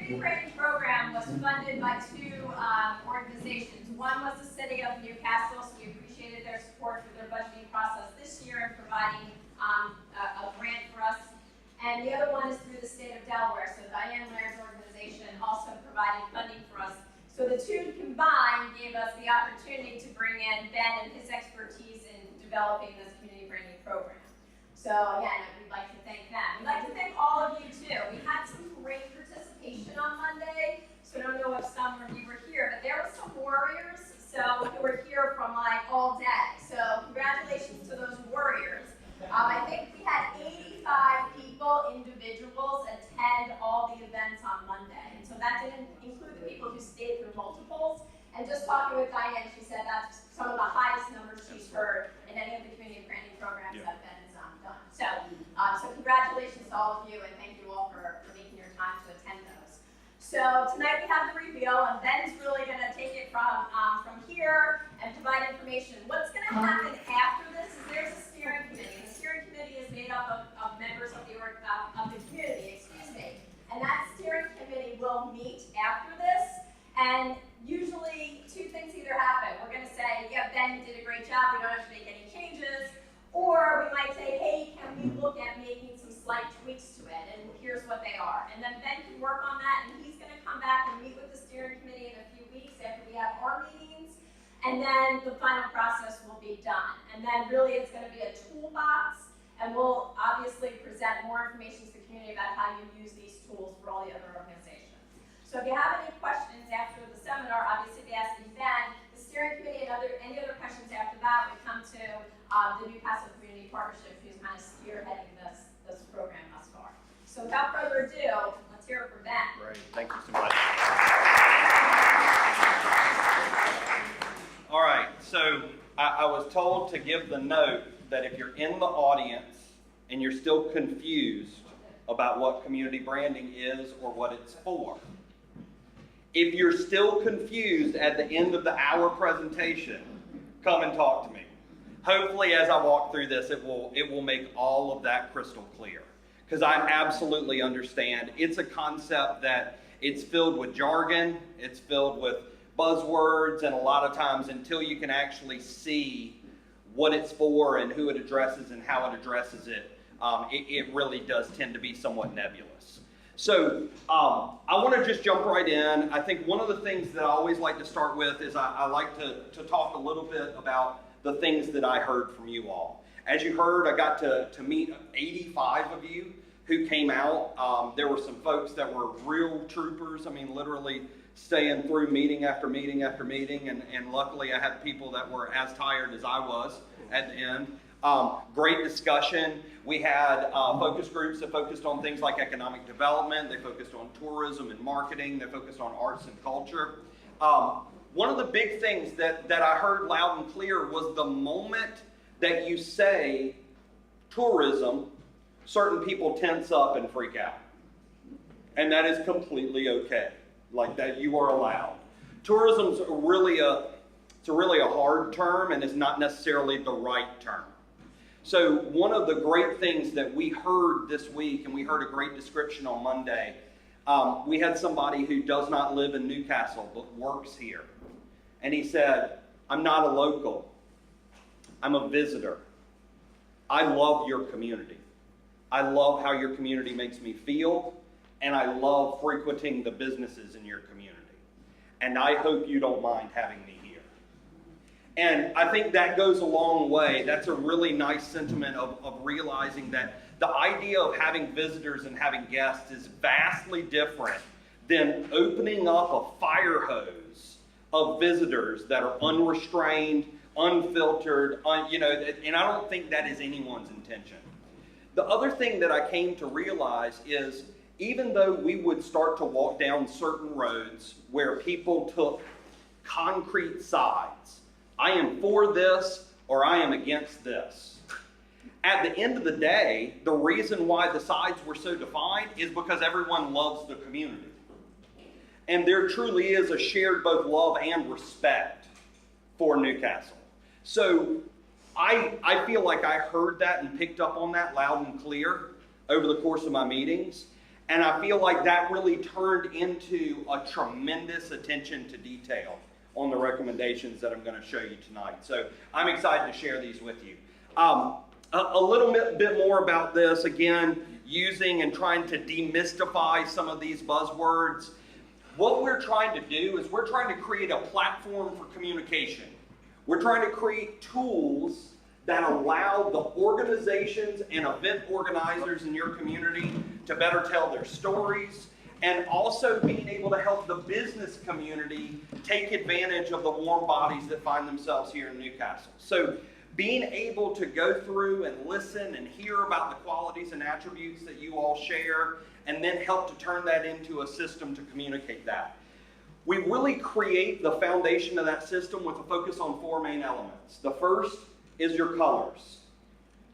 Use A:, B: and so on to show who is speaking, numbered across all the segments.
A: community branding program was funded by two organizations. One was the City of Newcastle, so we appreciated their support for their budgeting process this year and providing a grant for us. And the other one is through the state of Delaware. So Diane Laird's organization also providing funding for us. So the two combined gave us the opportunity to bring in Ben and his expertise in developing this community branding program. So again, we'd like to thank them. We'd like to thank all of you too. We had some great participation on Monday. So I don't know if some of you were here, but there were some warriors who were here from like all day. So congratulations to those warriors. I think we had 85 people, individuals, attend all the events on Monday. And so that didn't include the people who stayed through multiples. And just talking with Diane, she said that's some of the highest numbers she's heard in any of the community branding programs that Ben has done. So congratulations to all of you, and thank you all for making your time to attend those. So tonight we have the reveal, and Ben's really going to take it from here and provide information. What's going to happen after this is there's a steering committee. The steering committee is made up of members of the community, and that steering committee will meet after this, and usually two things either happen. We're going to say, yeah, Ben, you did a great job, we don't have to make any changes, or we might say, hey, can we look at making some slight tweaks to it, and here's what they are. And then Ben can work on that, and he's going to come back and meet with the steering committee in a few weeks after we have our meetings, and then the final process will be done. And then really it's going to be a toolbox, and we'll obviously present more information to the community about how you use these tools for all the other organizations. So if you have any questions after the seminar, obviously be asking Ben. The steering committee and any other questions after that would come to the Newcastle Community Partnership, who's kind of spearheading this program thus far. So without further ado, let's hear it from Ben.
B: Great, thank you so much. All right, so I was told to give the note that if you're in the audience and you're still confused about what community branding is or what it's for, if you're still confused at the end of the hour presentation, come and talk to me. Hopefully as I walk through this, it will make all of that crystal clear. Because I absolutely understand. It's a concept that it's filled with jargon, it's filled with buzzwords, and a lot of times until you can actually see what it's for and who it addresses and how it addresses it, it really does tend to be somewhat nebulous. So I want to just jump right in. I think one of the things that I always like to start with is I like to talk a little bit about the things that I heard from you all. As you heard, I got to meet 85 of you who came out. There were some folks that were real troopers. I mean, literally staying through meeting after meeting after meeting, and luckily I had people that were as tired as I was at the end. Great discussion. We had focus groups that focused on things like economic development. They focused on tourism and marketing. They focused on arts and culture. One of the big things that I heard loud and clear was the moment that you say tourism, certain people tense up and freak out. And that is completely okay. Like that, you are allowed. Tourism's really a hard term, and it's not necessarily the right term. So one of the great things that we heard this week, and we heard a great description on Monday, we had somebody who does not live in Newcastle but works here. And he said, I'm not a local. I'm a visitor. I love your community. I love how your community makes me feel, and I love frequenting the businesses in your community. And I hope you don't mind having me here. And I think that goes a long way. That's a really nice sentiment of realizing that the idea of having visitors and having guests is vastly different than opening up a fire hose of visitors that are unrestrained, unfiltered, and I don't think that is anyone's intention. The other thing that I came to realize is even though we would start to walk down certain roads where people took concrete sides, I am for this or I am against this. At the end of the day, the reason why the sides were so defined is because everyone loves the community. And there truly is a shared both love and respect for Newcastle. So I feel like I heard that and picked up on that loud and clear over the course of my meetings. And I feel like that really turned into a tremendous attention to detail on the recommendations that I'm going to show you tonight. So I'm excited to share these with you. A little bit more about this, again, using and trying to demystify some of these buzzwords. What we're trying to do is we're trying to create a platform for communication. We're trying to create tools that allow the organizations and event organizers in your community to better tell their stories, and also being able to help the business community take advantage of the warm bodies that find themselves here in Newcastle. So being able to go through and listen and hear about the qualities and attributes that you all share, and then help to turn that into a system to communicate that. We really create the foundation of that system with a focus on 4 main elements. The first is your colors.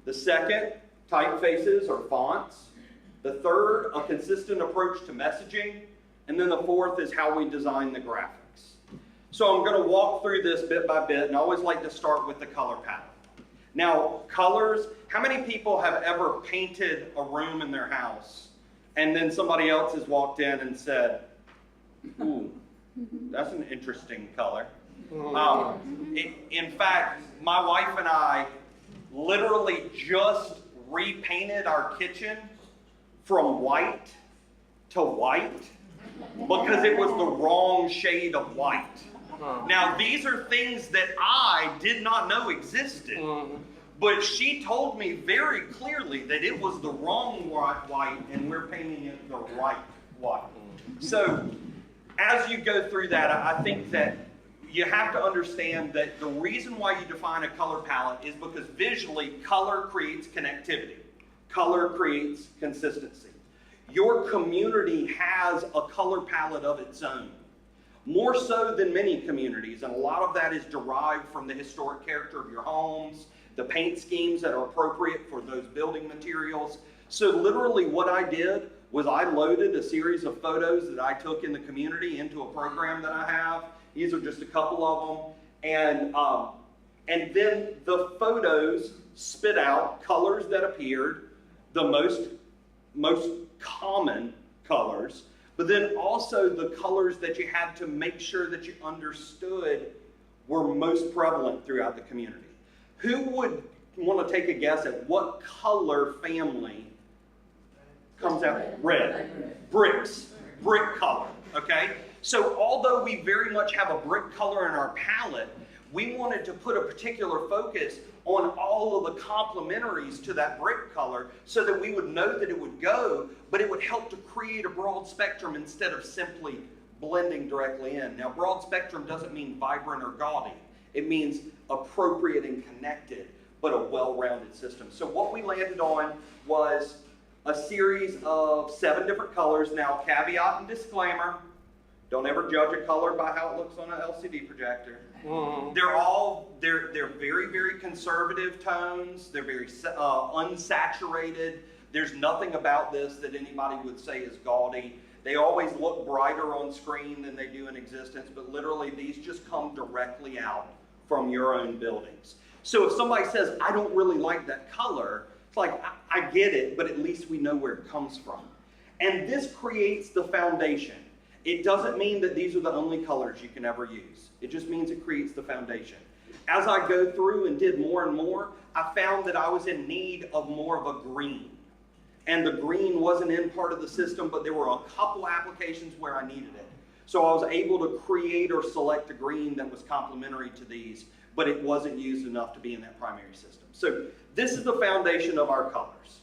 B: The second, typefaces or fonts. The third, a consistent approach to messaging. And then the fourth is how we design the graphics. So I'm going to walk through this bit by bit, and I always like to start with the color palette. Now, colors, how many people have ever painted a room in their house and then somebody else has walked in and said, ooh, that's an interesting color? In fact, my wife and I literally just repainted our kitchen from white to white because it was the wrong shade of white. Now, these are things that I did not know existed, but she told me very clearly that it was the wrong white and we're painting it the right white. So, as you go through that, I think that you have to understand that the reason why you define a color palette is because visually, color creates connectivity. Color creates consistency. Your community has a color palette of its own, more so than many communities, and a lot of that is derived from the historic character of your homes, the paint schemes that are appropriate for those building materials. So literally what I did was I loaded a series of photos that I took in the community into a program that I have. These are just a couple of them. And then the photos spit out colors that appeared, the most common colors, but then also the colors that you had to make sure that you understood were most prevalent throughout the community. Who would want to take a guess at what color family comes out? Red. Bricks. Brick color. Okay? So although we very much have a brick color in our palette, we wanted to put a particular focus on all of the complementaries to that brick color so that we would know that it would go, but it would help to create a broad spectrum instead of simply blending directly in. Now, broad spectrum doesn't mean vibrant or gaudy. It means appropriate and connected, but a well-rounded system. So what we landed on was a series of 7 different colors. Now, caveat and disclaimer, don't ever judge a color by how it looks on an LCD projector. They're very, very conservative tones. They're very unsaturated. There's nothing about this that anybody would say is gaudy. They always look brighter on screen than they do in existence, but literally these just come directly out from your own buildings. So if somebody says, I don't really like that color, it's like, I get it, but at least we know where it comes from. And this creates the foundation. It doesn't mean that these are the only colors you can ever use. It just means it creates the foundation. As I go through and did more and more, I found that I was in need of more of a green. And the green wasn't in part of the system, but there were a couple applications where I needed it. So I was able to create or select a green that was complementary to these, but it wasn't used enough to be in that primary system. So this is the foundation of our colors.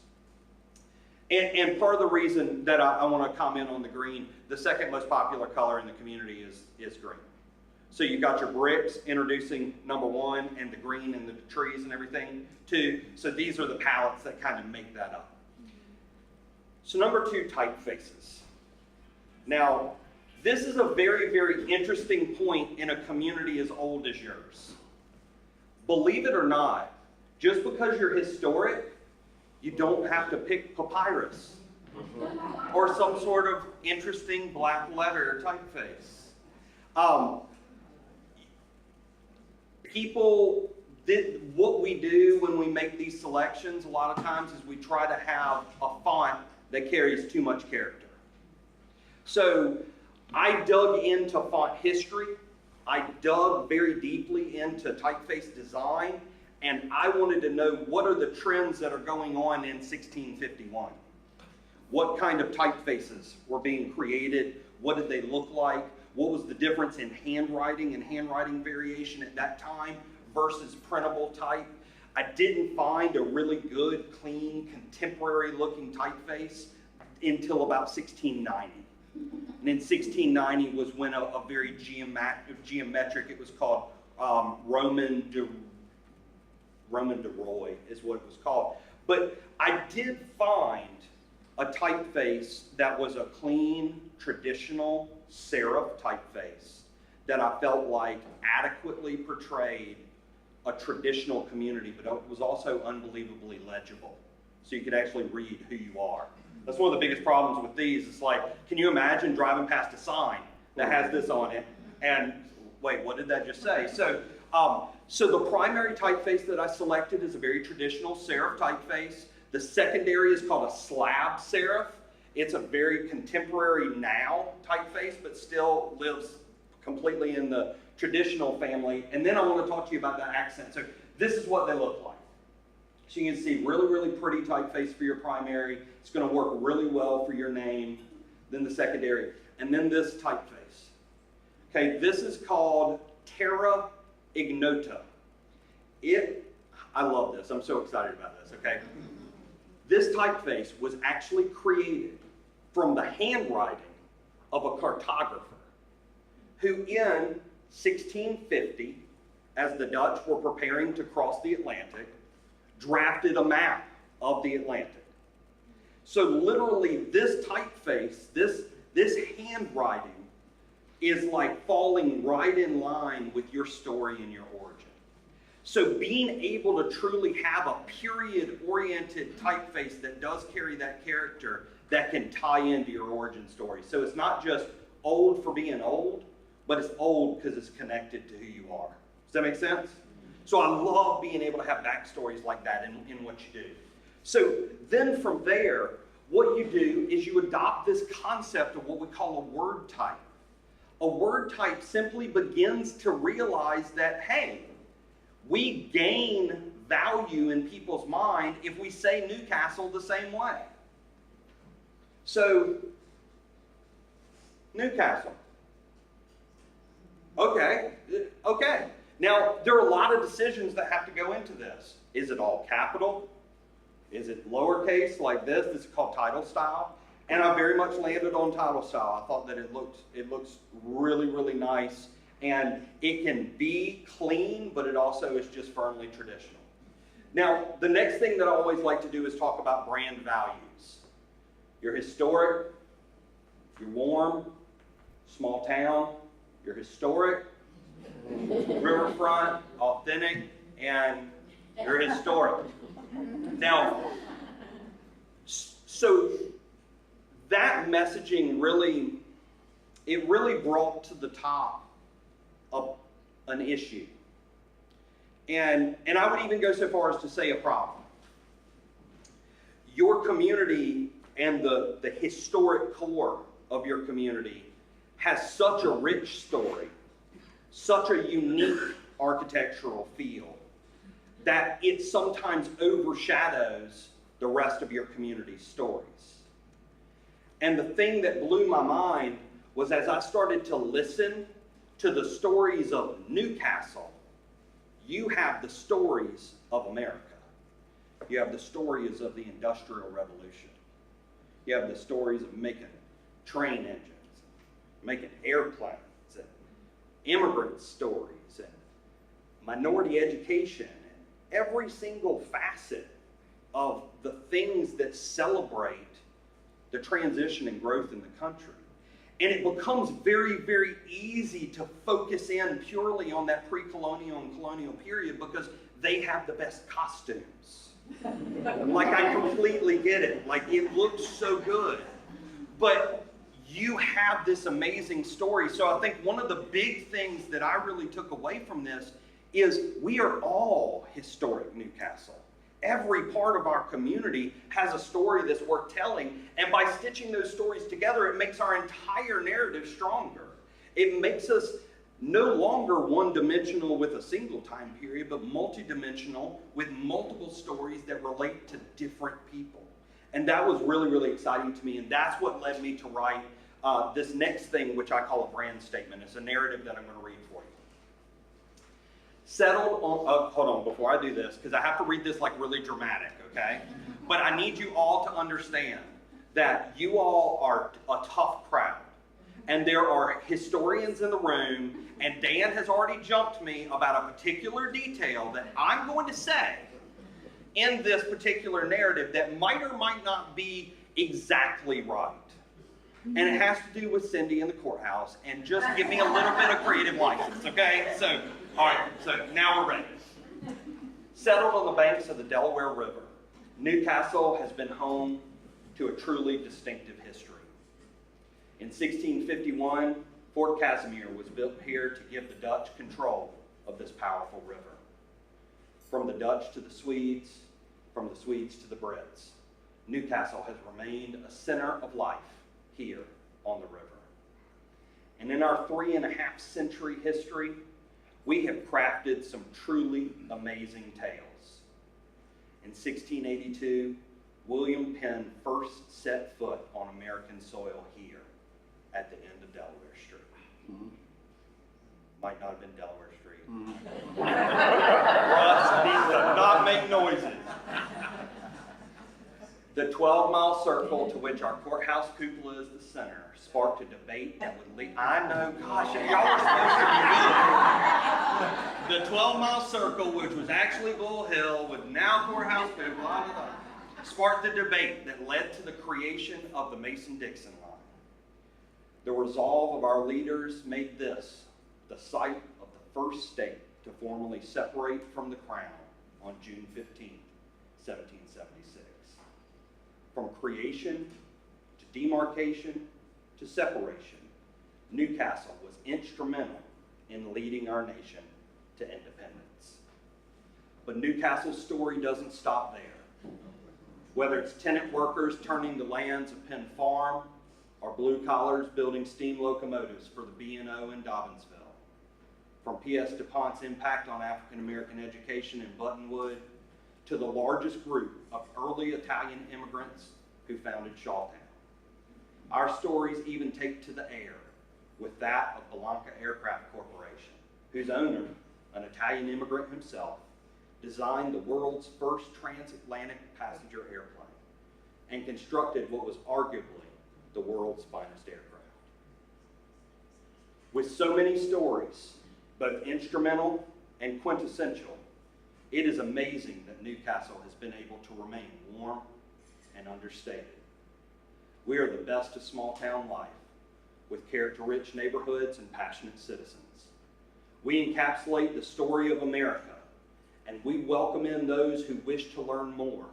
B: And part of the reason that I want to comment on the green, the second most popular color in the community is green. So you've got your bricks introducing number 1, and the green and the trees and everything 2. So these are the palettes that kind of make that up. So number 2, typefaces. Now, this is a very, very interesting point in a community as old as yours. Believe it or not, just because you're historic, you don't have to pick papyrus or some sort of interesting black letter typeface. What we do when we make these selections a lot of times is we try to have a font that carries too much character. So I dug into font history. I dug very deeply into typeface design, and I wanted to know what are the trends that are going on in 1651. What kind of typefaces were being created? What did they look like? What was the difference in handwriting and handwriting variation at that time versus printable type? I didn't find a really good, clean, contemporary-looking typeface until about 1690. And in 1690 was when a very geometric, it was called Roman de Roy is what it was called. But I did find a typeface that was a clean, traditional serif typeface that I felt like adequately portrayed a traditional community, but it was also unbelievably legible. So you could actually read who you are. That's one of the biggest problems with these. It's like, can you imagine driving past a sign that has this on it? And wait, what did that just say? So the primary typeface that I selected is a very traditional serif typeface. The secondary is called a slab serif. It's a very contemporary now typeface, but still lives completely in the traditional family. And then I want to talk to you about the accent. So this is what they look like. So you can see really, really pretty typeface for your primary. It's going to work really well for your name. Then the secondary. And then this typeface. Okay, this is called Terra Ignota. I love this. I'm so excited about this, okay? This typeface was actually created from the handwriting of a cartographer who in 1650, as the Dutch were preparing to cross the Atlantic, drafted a map of the Atlantic. So literally this typeface, this handwriting is like falling right in line with your story and your origin. So being able to truly have a period-oriented typeface that does carry that character that can tie into your origin story. So it's not just old for being old, but it's old because it's connected to who you are. Does that make sense? So I love being able to have backstories like that in what you do. So then from there, what you do is you adopt this concept of what we call a word type. A word type simply begins to realize that, hey, we gain value in people's mind if we say Newcastle the same way. So, Newcastle. Okay. Now, there are a lot of decisions that have to go into this. Is it all capital? Is it lowercase like this? This is called title style. And I very much landed on title style. I thought that it looks really, really nice. And it can be clean, but it also is just firmly traditional. Now, the next thing that I always like to do is talk about brand values. You're historic, you're warm, small town, you're historic, riverfront, authentic, and you're historic. Now, so that messaging really brought to the top of an issue. And I would even go so far as to say a problem. Your community and the historic core of your community has such a rich story, such a unique architectural feel, that it sometimes overshadows the rest of your community's stories. And the thing that blew my mind was as I started to listen to the stories of Newcastle, you have the stories of America. You have the stories of the Industrial Revolution. You have the stories of making train engines, making airplanes, and immigrant stories, and minority education, and every single facet of the things that celebrate the transition and growth in the country. And it becomes very, very easy to focus in purely on that pre-colonial and colonial period because they have the best costumes. Like, I completely get it. Like, it looks so good. But you have this amazing story. So I think one of the big things that I really took away from this is we are all historic Newcastle. every part of our community has a story that's worth telling, and by stitching those stories together, it makes our entire narrative stronger. It makes us no longer one-dimensional with a single time period, but multi-dimensional with multiple stories that relate to different people. And that was really, really exciting to me, and that's what led me to write this next thing, which I call a brand statement. It's a narrative that I'm going to read for you. Settled on, hold on, before I do this, because I have to read this like really dramatic, okay? But I need you all to understand that you all are a tough crowd. And there are historians in the room, and Dan has already jumped me about a particular detail that I'm going to say in this particular narrative that might or might not be exactly right. And it has to do with Cindy in the courthouse, and just give me a little bit of creative license, okay? So, all right, so now we're ready. Settled on the banks of the Delaware River, Newcastle has been home to a truly distinctive history. In 1651, Fort Casimir was built here to give the Dutch control of this powerful river. From the Dutch to the Swedes, from the Swedes to the Brits, Newcastle has remained a center of life here on the river. And in our 3.5 century history, we have crafted some truly amazing tales. In 1682, William Penn first set foot on American soil here at the end of Delaware Street. Mm-hmm. Might not have been Delaware Street. Mm-hmm. Russ needs to not make noises. The 12-mile circle to which our courthouse cupola is the center sparked a debate that would lead, I know, gosh, y'all are supposed to be good. The 12-mile circle, which was actually Bull Hill, with now courthouse cupola, blah, blah, blah, sparked the debate that led to the creation of the Mason-Dixon line. The resolve of our leaders made this the site of the first state to formally separate from the crown on June 15, 1776. From creation to demarcation to separation, Newcastle was instrumental in leading our nation to independence. But Newcastle's story doesn't stop there. Whether it's tenant workers turning the lands of Penn Farm, or blue collars building steam locomotives for the B&O in Dobbinsville, from P.S. DuPont's impact on African American education in Buttonwood, to the largest group of early Italian immigrants who founded Shawtown. Our stories even take to the air with that of Belanca Aircraft Corporation, whose owner, an Italian immigrant himself, designed the world's first transatlantic passenger airplane and constructed what was arguably the world's finest aircraft. With so many stories, both instrumental and quintessential, it is amazing that Newcastle has been able to remain warm and understated. We are the best of small town life, with character-rich neighborhoods and passionate citizens. We encapsulate the story of America, and we welcome in those who wish to learn more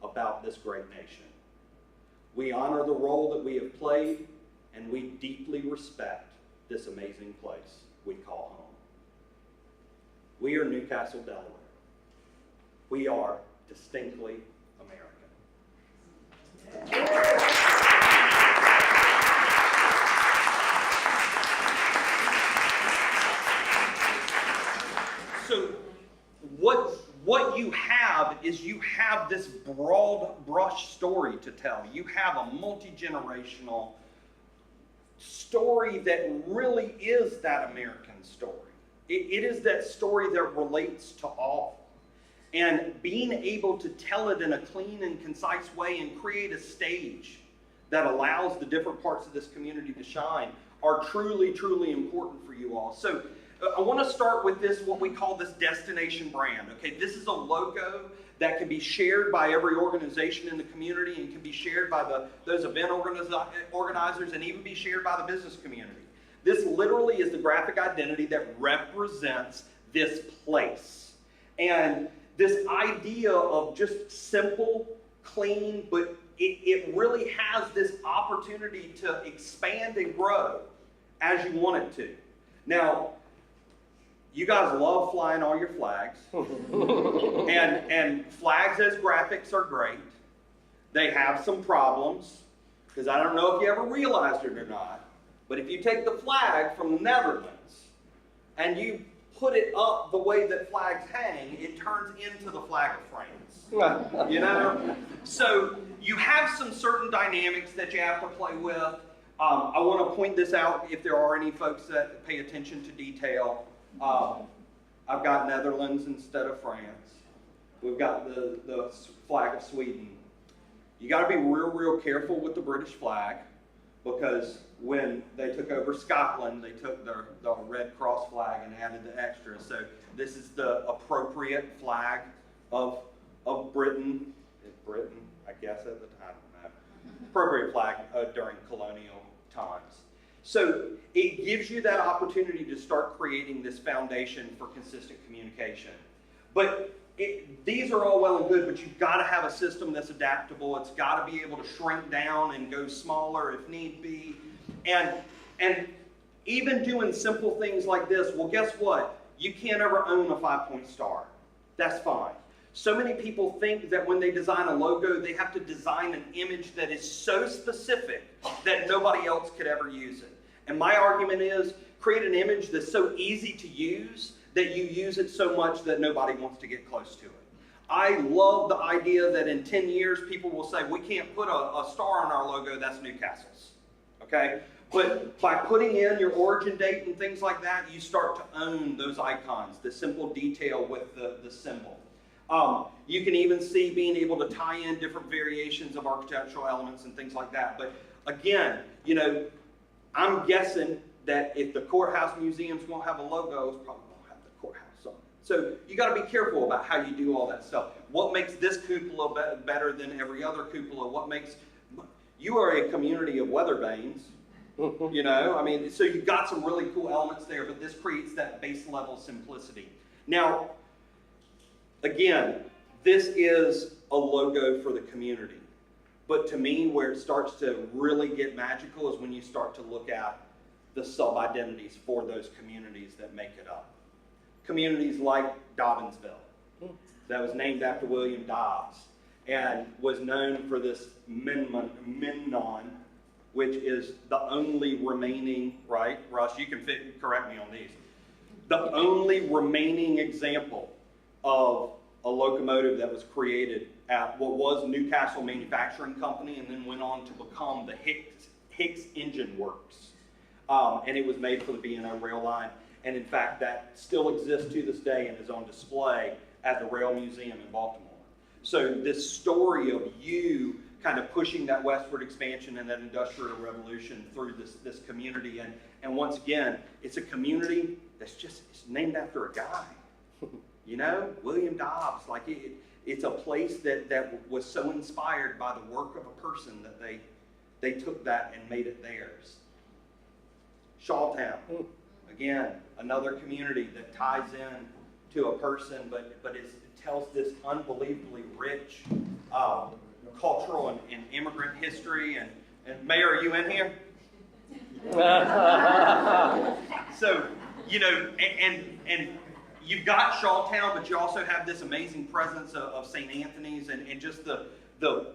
B: about this great nation. We honor the role that we have played, and we deeply respect this amazing place we call home. We are Newcastle, Delaware. We are distinctly American. So what you have is you have this broad brush story to tell. You have a multi-generational story that really is that American story. It is that story that relates to all. And being able to tell it in a clean and concise way and create a stage that allows the different parts of this community to shine are truly, truly important for you all. So I want to start with this, what we call this destination brand. Okay, this is a logo that can be shared by every organization in the community and can be shared by those event organizers and even be shared by the business community. This literally is the graphic identity that represents this place. And this idea of just simple, clean, but it really has this opportunity to expand and grow as you want it to. Now, you guys love flying all your flags. and flags as graphics are great. They have some problems, because I don't know if you ever realized it or not, but if you take the flag from the Netherlands and you put it up the way that flags hang, it turns into the flag of France. You know? So you have some certain dynamics that you have to play with. I want to point this out if there are any folks that pay attention to detail. I've got Netherlands instead of France. We've got the flag of Sweden. You got to be real careful with the British flag, because when they took over Scotland, they took the Red Cross flag and added the extra. So this is the appropriate flag of Britain. Britain, I guess at the time, I don't know. Appropriate flag during colonial times. So it gives you that opportunity to start creating this foundation for consistent communication. But these are all well and good, but you've got to have a system that's adaptable. It's got to be able to shrink down and go smaller if need be. And even doing simple things like this, well, guess what? You can't ever own a 5-point star. That's fine. So many people think that when they design a logo, they have to design an image that is so specific that nobody else could ever use it. And my argument is, create an image that's so easy to use that you use it so much that nobody wants to get close to it. I love the idea that in 10 years, people will say, we can't put a star on our logo, that's Newcastle's. Okay? But by putting in your origin date and things like that, you start to own those icons, the simple detail with the symbol. You can even see being able to tie in different variations of architectural elements and things like that. But again, you know, I'm guessing that if the courthouse museums won't have a logo, it's probably won't have the courthouse on it. So you got to be careful about how you do all that stuff. What makes this cupola better than every other cupola? What makes you are a community of weather vanes. You know, I mean, so you've got some really cool elements there, but this creates that base level simplicity. Now, again, this is a logo for the community. But to me, where it starts to really get magical is when you start to look at the sub-identities for those communities that make it up. Communities like Dobbinsville, that was named after William Dobbs, and was known for this Memnon, which is the only remaining, right, Russ, you can correct me on these, the only remaining example of a locomotive that was created at what was Newcastle Manufacturing Company and then went on to become the Hicks Engine Works. And it was made for the B&O rail line. And in fact, that still exists to this day and is on display at the Rail Museum in Baltimore. So this story of you kind of pushing that westward expansion and that industrial revolution through this community. And once again, it's a community that's just it's named after a guy. You know, William Dobbs, like it's a place that was so inspired by the work of a person that they took that and made it theirs. Shawtown, again, another community that ties in to a person, but it tells this unbelievably rich cultural and immigrant history. And Mayor, are you in here? So, you know, and you've got Shawtown, but you also have this amazing presence of St. Anthony's and just the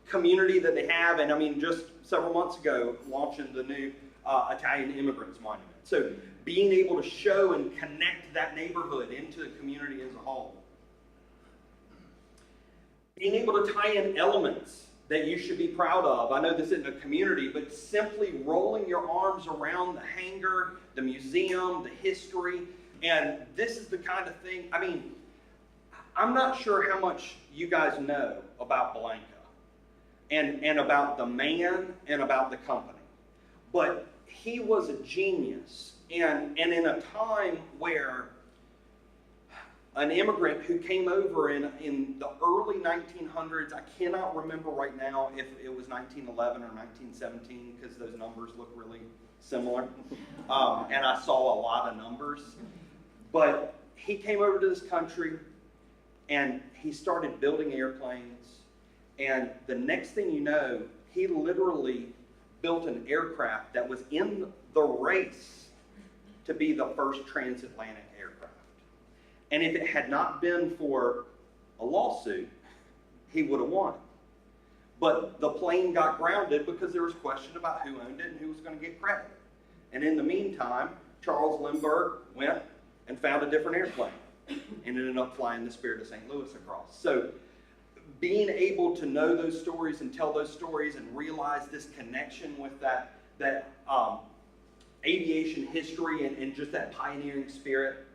B: community that they have. And I mean, just several months ago, launching the new Italian Immigrants Monument. So being able to show and connect that neighborhood into the community as a whole. Being able to tie in elements that you should be proud of. I know this isn't a community, but simply rolling your arms around the hangar, the museum, the history. And this is the kind of thing, I mean, I'm not sure how much you guys know about Blanca and about the man and about the company. But he was a genius. And in a time where an immigrant who came over in the early 1900s, I cannot remember right now if it was 1911 or 1917 because those numbers look really similar. And I saw a lot of numbers. But he came over to this country and he started building airplanes. And the next thing you know, he literally built an aircraft that was in the race to be the first transatlantic aircraft. And if it had not been for a lawsuit, he would have won. But the plane got grounded because there was question about who owned it and who was going to get credit. And in the meantime, Charles Lindbergh went and found a different airplane and ended up flying the Spirit of St. Louis across. So being able to know those stories and tell those stories and realize this connection with that aviation history and just that pioneering spirit.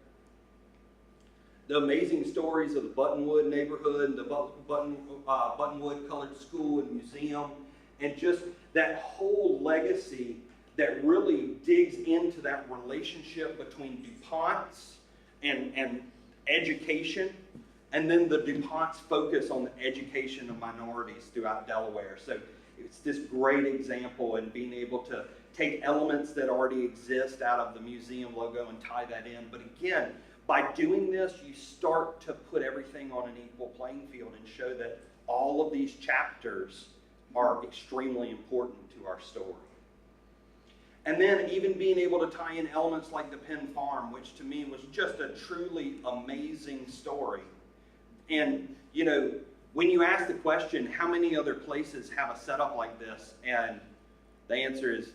B: The amazing stories of the Buttonwood neighborhood, and the Buttonwood Colored School and Museum, and just that whole legacy that really digs into that relationship between DuPont's and education, and then the DuPont's focus on the education of minorities throughout Delaware. So it's this great example in being able to take elements that already exist out of the museum logo and tie that in. But again, by doing this, you start to put everything on an equal playing field and show that all of these chapters are extremely important to our story. And then even being able to tie in elements like the Penn Farm, which to me was just a truly amazing story. And, you know, when you ask the question, how many other places have a setup like this? And the answer is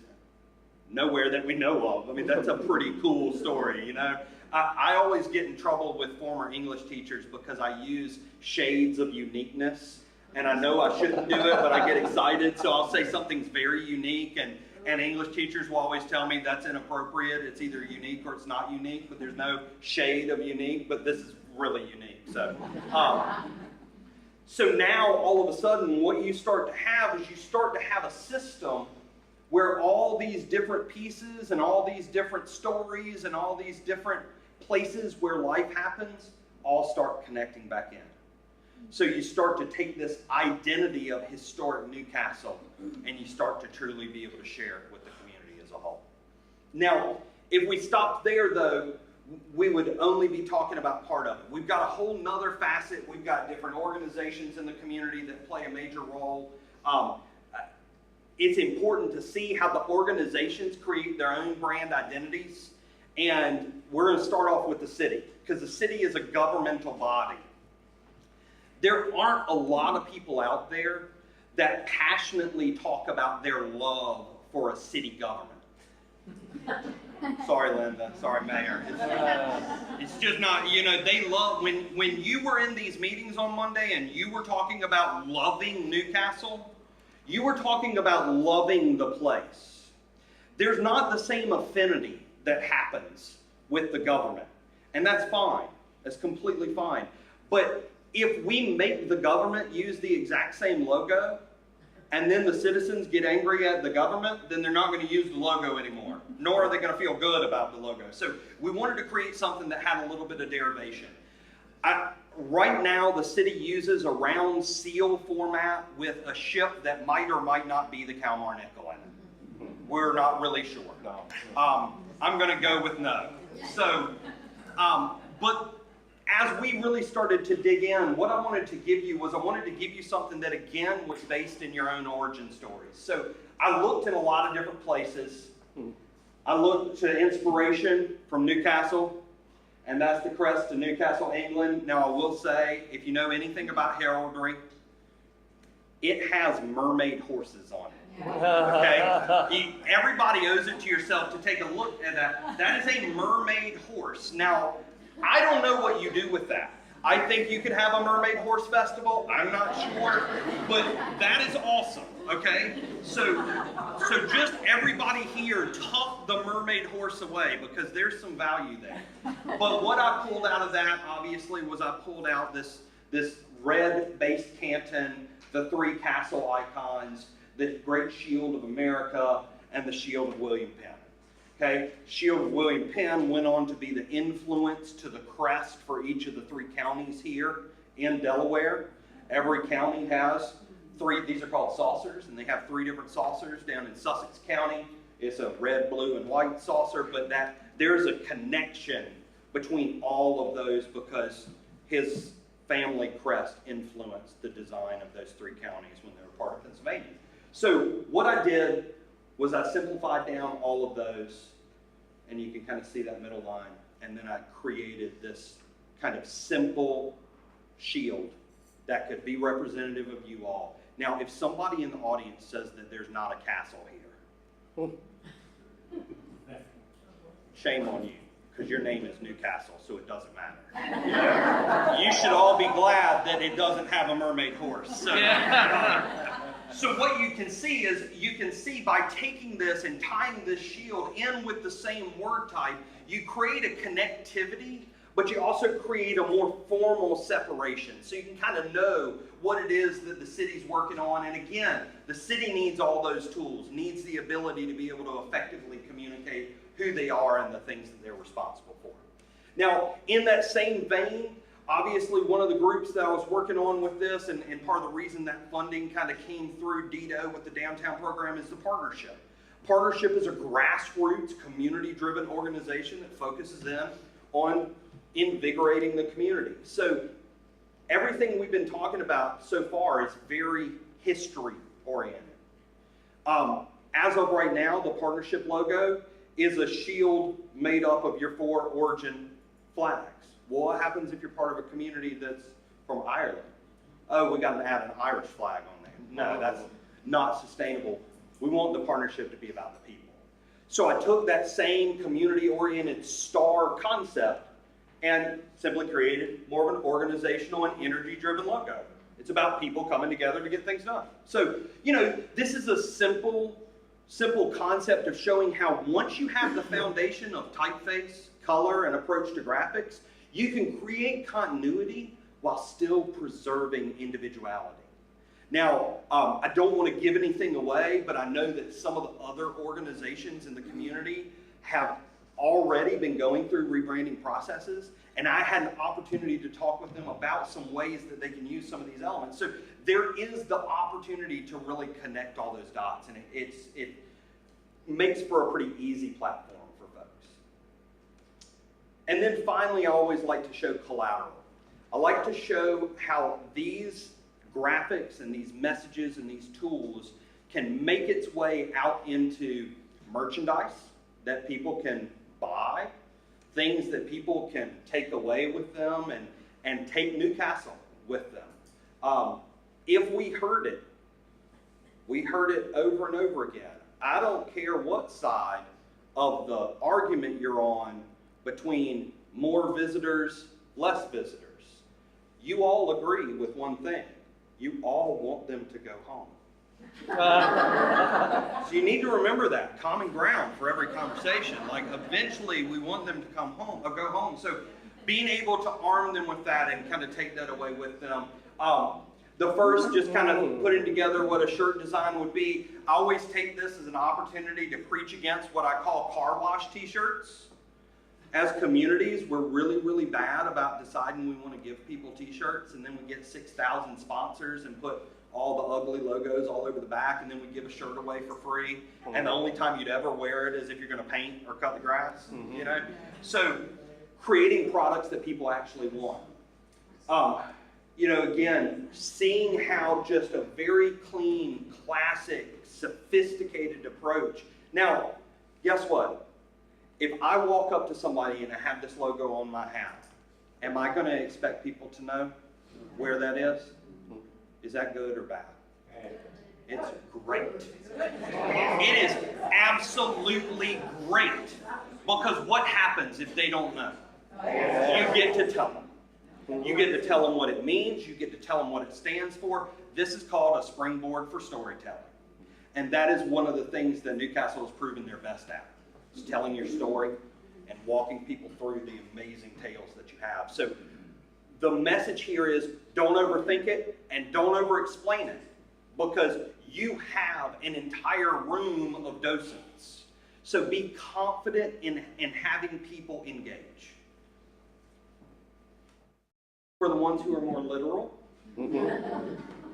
B: nowhere that we know of. I mean, that's a pretty cool story, you know. I always get in trouble with former English teachers because I use shades of uniqueness. And I know I shouldn't do it, but I get excited. So I'll say something's very unique. And English teachers will always tell me that's inappropriate. It's either unique or it's not unique, but there's no shade of unique. But this is really unique. So now all of a sudden what you start to have is you start to have a system where all these different pieces and all these different stories and all these different places where life happens all start connecting back in. So you start to take this identity of historic Newcastle and you start to truly be able to share it with the community as a whole. Now, if we stopped there though, we would only be talking about part of it. We've got a whole nother facet. We've got different organizations in the community that play a major role. It's important to see how the organizations create their own brand identities. And we're going to start off with the city, because the city is a governmental body. There aren't a lot of people out there that passionately talk about their love for a city government. Sorry, Linda. Sorry, Mayor. It's just not, you know, they love, when you were in these meetings on Monday and you were talking about loving Newcastle, you were talking about loving the place. There's not the same affinity that happens with the government. And that's fine. That's completely fine. But if we make the government use the exact same logo, and then the citizens get angry at the government, then they're not going to use the logo anymore, nor are they going to feel good about the logo. So we wanted to create something that had a little bit of derivation. Right now, the city uses a round seal format with a ship that might or might not be the Kalmar Nickel in it. We're not really sure. No. I'm going to go with no. So, but as we really started to dig in, what I wanted to give you was I wanted to give you something that, again, was based in your own origin stories. So I looked in a lot of different places. I looked to inspiration from Newcastle, and that's the crest of Newcastle, England. Now, I will say, if you know anything about heraldry, it has mermaid horses on it. Okay? Everybody owes it to yourself to take a look at that. That is a mermaid horse. Now, I don't know what you do with that. I think you could have a mermaid horse festival. I'm not sure, but that is awesome. Okay, so just everybody here tuck the mermaid horse away because there's some value there. But what I pulled out of that obviously was I pulled out this red-based canton, the three castle icons, the Great Shield of America, and the Shield of William Penn. Okay, Shield of William Penn went on to be the influence to the crest for each of the three counties here in Delaware. Every county has three, these are called saucers, and they have three different saucers. Down in Sussex County, it's a red, blue, and white saucer, but there's a connection between all of those because his family crest influenced the design of those three counties when they were part of Pennsylvania. So what I did was I simplified down all of those, and you can kind of see that middle line, and then I created this kind of simple shield that could be representative of you all. Now, if somebody in the audience says that there's not a castle here, shame on you, because your name is Newcastle, so it doesn't matter. You should all be glad that it doesn't have a mermaid horse. So what you can see is, you can see by taking this and tying this shield in with the same word type, you create a connectivity, but you also create a more formal separation. So you can kind of know what it is that the city's working on. And again, the city needs all those tools, needs the ability to be able to effectively communicate who they are and the things that they're responsible for. Now, in that same vein, obviously one of the groups that I was working on with this, and part of the reason that funding kind of came through DITO with the downtown program, is the partnership. Partnership is a grassroots, community-driven organization that focuses in on invigorating the community. So everything we've been talking about so far is very history-oriented. As of right now, the partnership logo is a shield made up of your 4 origin flags. Well, what happens if you're part of a community that's from Ireland? Oh, we got to add an Irish flag on there. No, that's not sustainable. We want the partnership to be about the people. So I took that same community-oriented star concept and simply created more of an organizational and energy-driven logo. It's about people coming together to get things done. So, you know, this is a simple concept of showing how once you have the foundation of typeface, color, and approach to graphics, you can create continuity while still preserving individuality. Now, I don't want to give anything away, but I know that some of the other organizations in the community have already been going through rebranding processes, and I had an opportunity to talk with them about some ways that they can use some of these elements. So there is the opportunity to really connect all those dots, and it makes for a pretty easy platform for folks. And then finally, I always like to show collateral. I like to show how these graphics and these messages and these tools can make its way out into merchandise that people can buy, things that people can take away with them and take Newcastle with them. If we heard it over and over again. I don't care what side of the argument you're on between more visitors, less visitors. You all agree with one thing. You all want them to go home. So you need to remember that common ground for every conversation. Like eventually we want them to come home or go home. So being able to arm them with that and kind of take that away with them. The first, just kind of putting together what a shirt design would be. I always take this as an opportunity to preach against what I call car wash t-shirts. As communities, we're really, really bad about deciding we want to give people t-shirts, and then we get 6,000 sponsors and put all the ugly logos all over the back, and then we give a shirt away for free. And the only time you'd ever wear it is if you're going to paint or cut the grass, you know? So creating products that people actually want. You know, again, seeing how just a very clean, classic, sophisticated approach. Now, guess what? If I walk up to somebody and I have this logo on my hat, am I going to expect people to know where that is? Is that good or bad? It's great. It is absolutely great. Because what happens if they don't know? You get to tell them. You get to tell them what it means. You get to tell them what it stands for. This is called a springboard for storytelling. And that is one of the things that Newcastle has proven they're best at. Is telling your story and walking people through the amazing tales that you have. So the message here is don't overthink it and don't over-explain it, because you have an entire room of docents. So be confident in having people engage. For the ones who are more literal,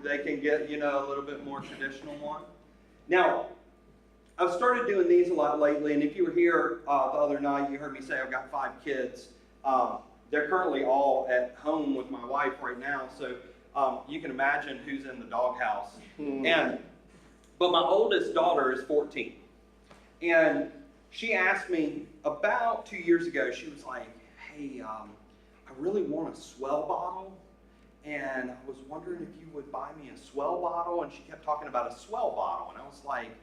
B: they can get, you know, a little bit more traditional one. Now, I've started doing these a lot lately, and if you were here the other night, you heard me say I've got 5 kids. They're currently all at home with my wife right now, so you can imagine who's in the doghouse. But my oldest daughter is 14, and she asked me about 2 years ago. She was like, "Hey, I really want a swell bottle, and I was wondering if you would buy me a swell bottle. And she kept talking about a swell bottle, and I was like,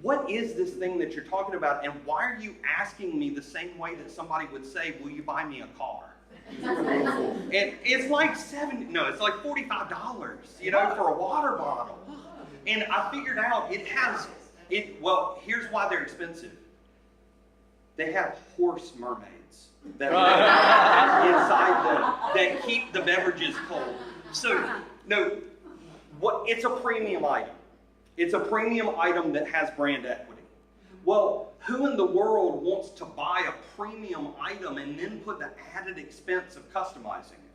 B: what is this thing that you're talking about, and why are you asking me the same way that somebody would say, will you buy me a car? And it's like it's like $45, you know, for a water bottle. And I figured out well, here's why they're expensive. They have horse mermaids that live inside them that keep the beverages cold. So, no, it's a premium item. It's a premium item that has brand equity. Well, who in the world wants to buy a premium item and then put the added expense of customizing it?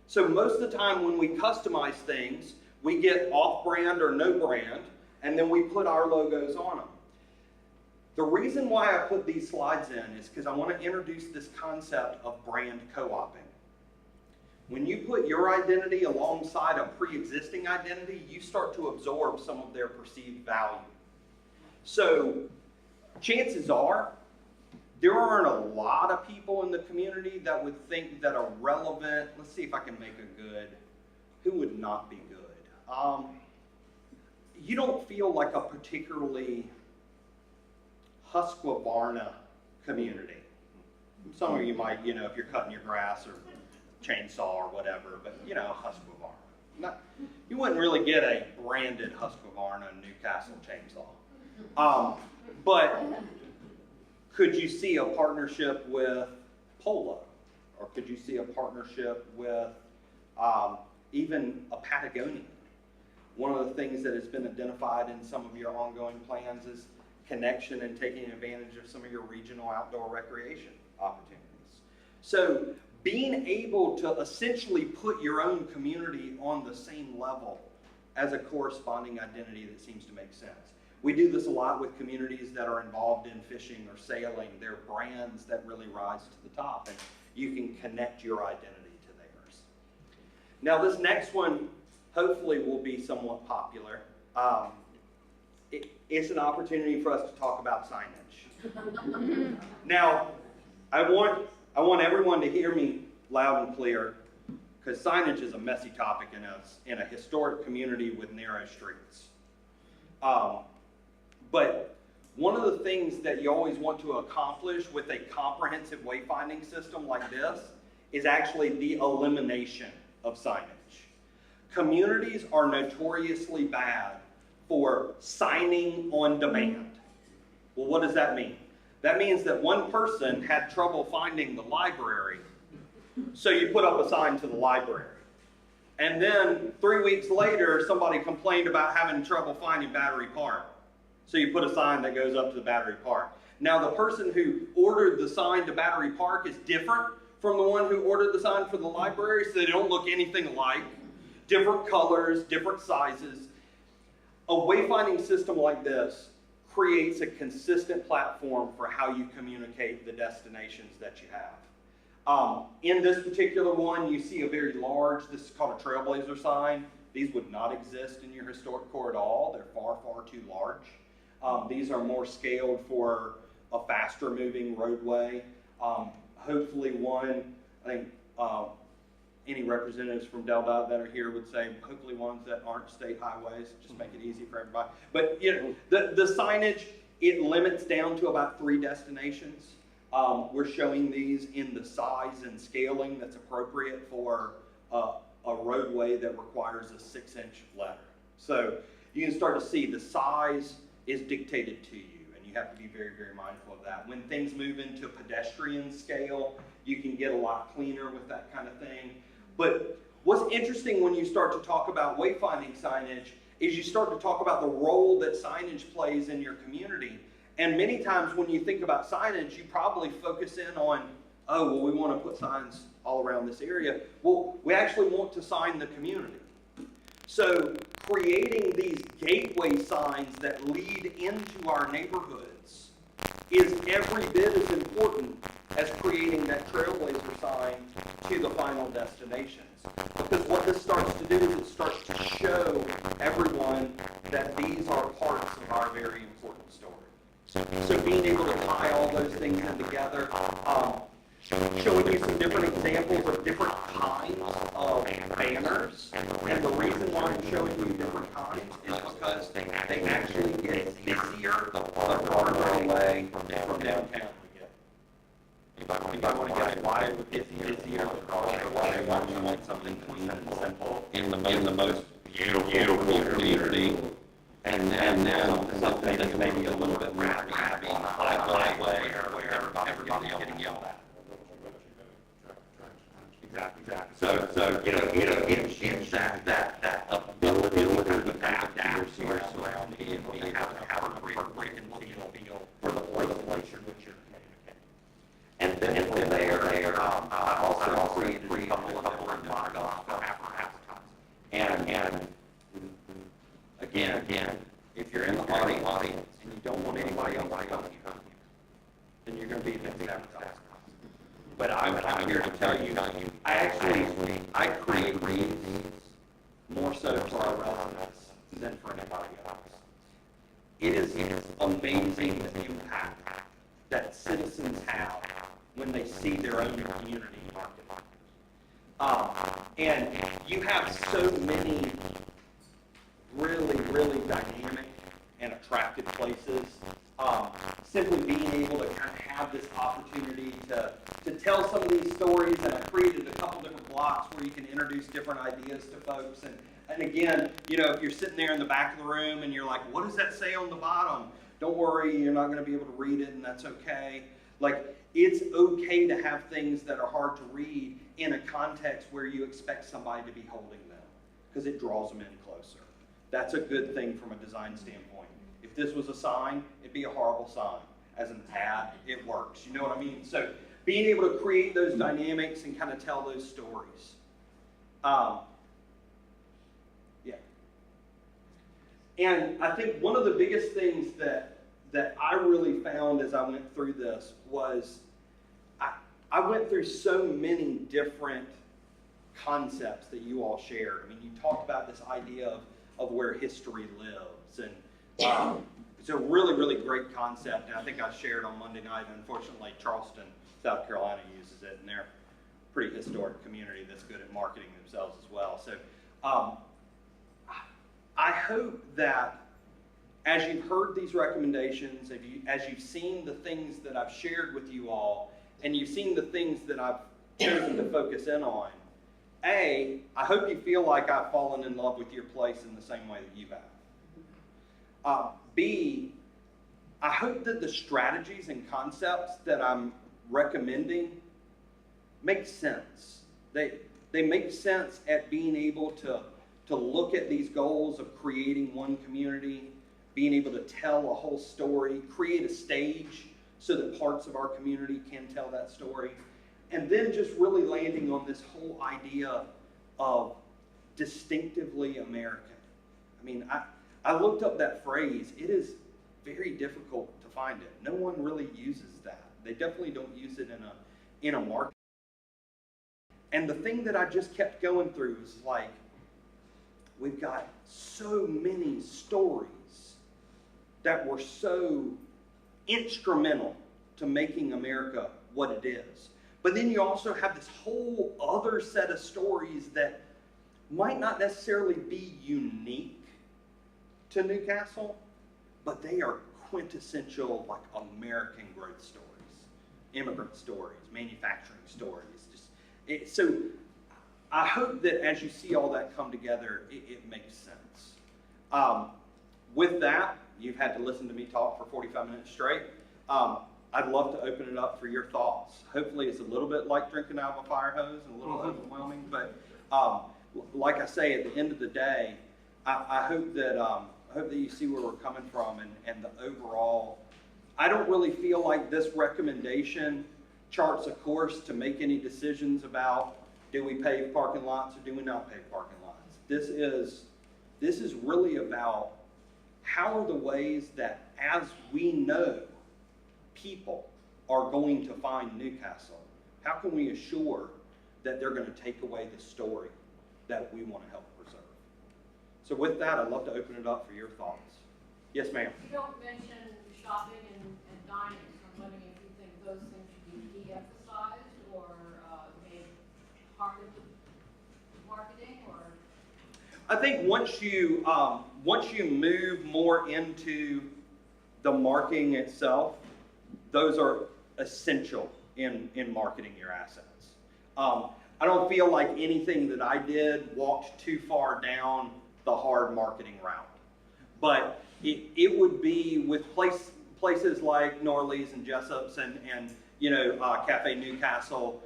B: So most of the time when we customize things, we get off-brand or no brand, and then we put our logos on them. The reason why I put these slides in is because I want to introduce this concept of brand co-oping. When you put your identity alongside a pre-existing identity, you start to absorb some of their perceived value. So chances are, there aren't a lot of people in the community that would think that a relevant, let's see if I can make a good, who would not be good? You don't feel like a particularly Husqvarna community. Some of you might, you know, if you're cutting your grass or chainsaw or whatever, but you know, Husqvarna. You wouldn't really get a branded Husqvarna Newcastle chainsaw. But could you see a partnership with Polo? Or could you see a partnership with even a Patagonia? One of the things that has been identified in some of your ongoing plans is connection and taking advantage of some of your regional outdoor recreation opportunities. So being able to essentially put your own community on the same level as a corresponding identity that seems to make sense. We do this a lot with communities that are involved in fishing or sailing. They're brands that really rise to the top, and you can connect your identity to theirs. Now this next one hopefully will be somewhat popular. It's an opportunity for us to talk about signage. Now, I want everyone to hear me loud and clear, because signage is a messy topic in a historic community with narrow streets. But one of the things that you always want to accomplish with a comprehensive wayfinding system like this is actually the elimination of signage. Communities are notoriously bad for signing on demand. Well, what does that mean? That means that one person had trouble finding the library, so you put up a sign to the library. And then 3 weeks later, somebody complained about having trouble finding Battery Park, so you put a sign that goes up to the Battery Park. Now, the person who ordered the sign to Battery Park is different from the one who ordered the sign for the library, so they don't look anything alike. Different colors, different sizes. A wayfinding system like this creates a consistent platform for how you communicate the destinations that you have. In this particular one, you see a very large, this is called a Trailblazer sign. These would not exist in your historic core at all. They're far, far too large. These are more scaled for a faster moving roadway. Hopefully one, I think any representatives from Del Dot that are here would say, hopefully ones that aren't state highways, just make it easy for everybody. But you know, the signage, it limits down to about 3 destinations. We're showing these in the size and scaling that's appropriate for a roadway that requires a 6-inch letter. So you can start to see the size is dictated to you, and you have to be very, very mindful of that. When things move into pedestrian scale, you can get a lot cleaner with that kind of thing. But what's interesting when you start to talk about wayfinding signage is you start to talk about the role that signage plays in your community. And many times when you think about signage, you probably focus in on, oh, well, we want to put signs all around this area. Well, we actually want to sign the community. So creating these gateway signs that lead into our neighborhoods is every bit as important as creating that Trailblazer sign to the final destinations. Because what this starts to do is it starts to show everyone that these are parts of our very important story. So being able to tie all those things in together, showing you some different examples of different kinds of banners. And the reason why I'm showing you different kinds is because they actually get busier the farther away from downtown we get. Anybody want to guess why it would get busier the farther away? Why do you want something clean and simple in the most beautiful community? And then something that's maybe a little bit more grabby, highway, where everybody's getting yelled at. Exactly. So it gives that ability to adapt to your surroundings and have a great feel for the place in which you're communicating. And then from there, I also created a couple of different models for advertising. And again, if you're in the audience and you don't want anybody else to come here, then you're going to be against advertising. But I'm here to tell you, I create these more so for our residents than for anybody else. It is amazing the impact that citizens have when they see their own community market. And you have so many really dynamic and attractive places. Simply being able to kind of have this opportunity to tell some of these stories, and I created a couple different blocks where you can introduce different ideas to folks. And again, if you're sitting there in the back of the room and you're like, what does that say on the bottom? Don't worry, you're not going to be able to read it, and that's okay. Like, it's okay to have things that are hard to read in a context where you expect somebody to be holding them, because it draws them in closer. That's a good thing from a design standpoint. If this was a sign, it'd be a horrible sign. As an ad, it works. You know what I mean? So being able to create those dynamics and kind of tell those stories. And I think one of the biggest things that I really found as I went through this was I went through so many different concepts that you all shared. I mean, you talked about this idea of where history lives, and it's a really great concept, and I think I shared on Monday night. Unfortunately, Charleston, South Carolina uses it, and they're a pretty historic community that's good at marketing themselves as well. So I hope that as you've heard these recommendations, as you've seen the things that I've shared with you all, and you've seen the things that I've chosen to focus in on, I hope you feel like I've fallen in love with your place in the same way that you have. B, I hope that the strategies and concepts that I'm recommending make sense. They make sense at being able to look at these goals of creating one community, being able to tell a whole story, create a stage so that parts of our community can tell that story, and then just really landing on this whole idea of distinctively American. I mean, I looked up that phrase. It is very difficult to find it. No one really uses that. They definitely don't use it in a market. And the thing that I just kept going through is like, we've got so many stories that were so instrumental to making America what it is. But then you also have this whole other set of stories that might not necessarily be unique to Newcastle, but they are quintessential, like, American growth stories, immigrant stories, manufacturing stories. So I hope that as you see all that come together, it makes sense. With that, you've had to listen to me talk for 45 minutes straight. I'd love to open it up for your thoughts. Hopefully it's a little bit like drinking out of a fire hose and a little overwhelming, but like I say, at the end of the day, I hope that you see where we're coming from and the overall. I don't really feel like this recommendation charts a course to make any decisions about, do we pave parking lots or do we not pave parking lots. This is really about how are the ways that, as we know, people are going to find Newcastle. How can we assure that they're going to take away the story that we want to help preserve? So with that, I'd love to open it up for your thoughts. Yes, ma'am.
C: You don't mention shopping and dining, so I'm wondering if you think those things should be de-emphasized,
B: I think once you move more into the marketing itself, those are essential in marketing your assets. I don't feel like anything that I did walked too far down the hard marketing route. But it would be with places like Norley's and Jessup's and Cafe Newcastle,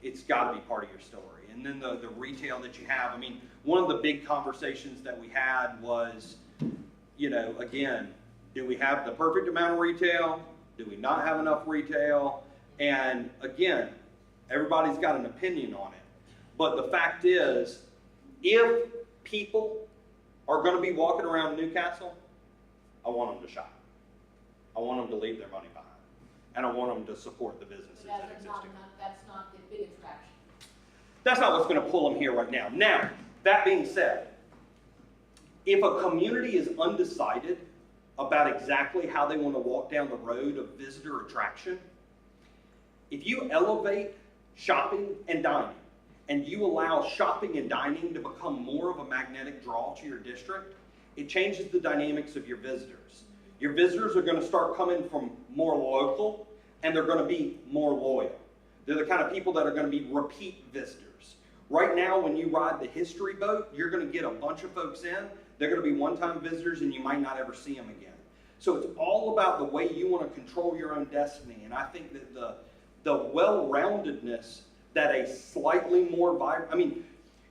B: it's got to be part of your story. And then the retail that you have, I mean, one of the big conversations that we had was, again, do we have the perfect amount of retail? Do we not have enough retail? And again, everybody's got an opinion on it. But the fact is, if people are going to be walking around Newcastle, I want them to shop. I want them to leave their money behind. And I want them to support the businesses that exist here.
C: That's not the big attraction.
B: That's not what's going to pull them here right now. Now, that being said, if a community is undecided about exactly how they want to walk down the road of visitor attraction, if you elevate shopping and dining, and you allow shopping and dining to become more of a magnetic draw to your district, it changes the dynamics of your visitors. Your visitors are going to start coming from more local, and they're going to be more loyal. They're the kind of people that are going to be repeat visitors. Right now, when you ride the history boat, you're going to get a bunch of folks in. They're going to be one-time visitors, and you might not ever see them again. So it's all about the way you want to control your own destiny. And I think that the well-roundedness that a slightly more vibrant, I mean,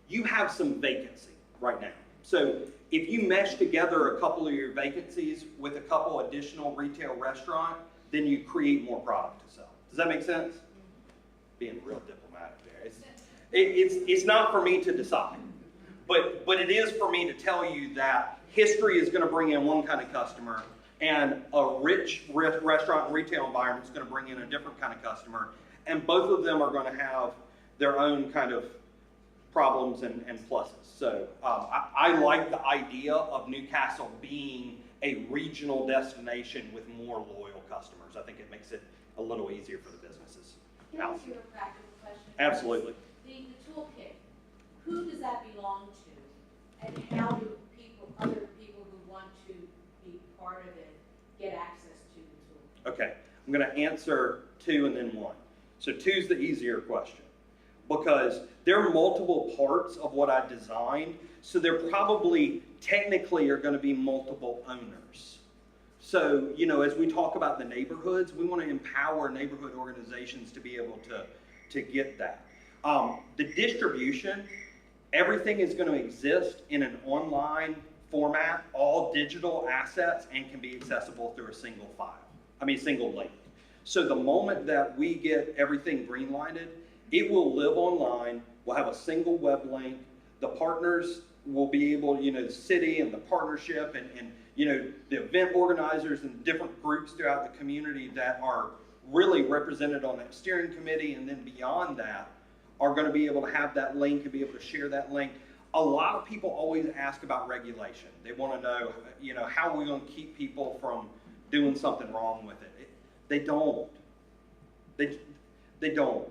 B: you have some vacancy right now. So if you mesh together a couple of your vacancies with a couple additional retail restaurant, then you create more product to sell. Does that make sense? Being real diplomatic there. It's not for me to decide, but it is for me to tell you that history is going to bring in one kind of customer, and a rich restaurant and retail environment is going to bring in a different kind of customer, and both of them are going to have their own kind of problems and pluses. So I like the idea of Newcastle being a regional destination with more loyal customers. I think it makes it a little easier for the businesses.
C: Can I ask you a practical question?
B: Absolutely.
C: The toolkit, who does that belong to? And how do other people who want to be part of it, get access to the toolkit? Okay,
B: I'm going to answer two and then one. So two's the easier question, because there are multiple parts of what I designed, so there probably technically are going to be multiple owners. So, as we talk about the neighborhoods, we want to empower neighborhood organizations to be able to get that. The distribution, everything is going to exist in an online format, all digital assets, and can be accessible through a single link. So the moment that we get everything green-lighted, it will live online. We'll have a single web link. The partners will be able, the city and the partnership and the event organizers and different groups throughout the community that are really represented on that steering committee, and then beyond that are going to be able to have that link and be able to share that link. A lot of people always ask about regulation. They want to know, how are we going to keep people from doing something wrong with it? They don't. They don't.